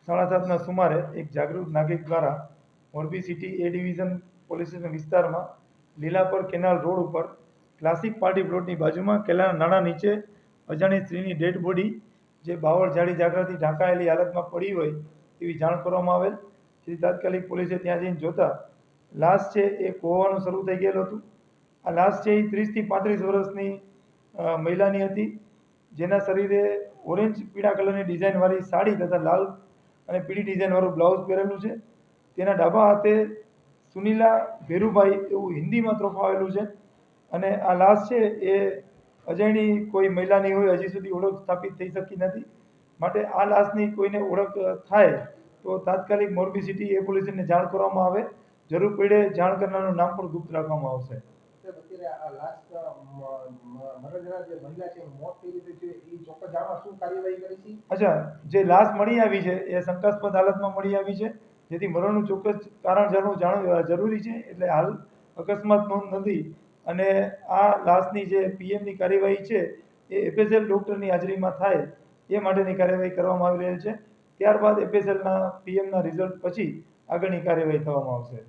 7:30ના સુમારે એક જાગૃત નાગરિક દ્વારા મોરબી સિટી એ ડિવિઝન પોલીસ સ્ટેશન વિસ્તારમાં લીલાપર કેનાલ રોડ ઉપર ક્લાસિક પાર્ટી પ્લોટની બાજુમાં કેલાના નાણા નીચે અજાણી સ્ત્રીની ડેડ બોડી જે બાવળ જાડી ઝાકળથી ઢાંકાયેલી હાલતમાં પડી હોય તેવી જાણ કરવામાં આવેલ, જેથી તાત્કાલિક પોલીસે ત્યાં જઈને જોતા લાશ છે એ કોહવાનું શરૂ થઈ ગયેલું હતું. આ લાશ છે એ 30થી 35 વર્ષની મહિલાની હતી, જેના શરીરે ઓરેન્જ પીળા કલરની ડિઝાઇનવાળી સાડી તથા લાલ અને પીળી ડિઝાઇનવાળું બ્લાઉઝ પહેરેલું છે. તેના ડાબા હાથે સુનીલા ભેરુભાઈ એવું હિન્દીમાં ત્રોફાવેલું છે અને આ લાશ છે એ અજાણી કોઈ મહિલાની હોય, હજી સુધી ઓળખ સ્થાપિત થઈ શકી નથી. માટે આ લાશની કોઈને ઓળખ થાય તો તાત્કાલિક મોરબી સિટી એ પોલીસને જાણ કરવામાં આવે. જરૂર પડે જાણ કરનારનું નામ પણ ગુપ્ત રાખવામાં આવશે. અચ્છા, જે લાશ મળી આવી છે એ શંકાસ્પદ હાલતમાં મળી આવી છે, જેથી મરણનું ચોક્કસ કારણ જાણવું જરૂરી છે. એટલે હાલ અકસ્માત નોંધ નથી અને આ લાશની જે પીએમની કાર્યવાહી છે એ એફએસએલ ડૉક્ટરની હાજરીમાં થાય એ માટેની કાર્યવાહી કરવામાં આવી રહેલ છે. ત્યારબાદ એફએસએલના પીએમના રિઝલ્ટ પછી આગળની કાર્યવાહી થવામાં આવશે.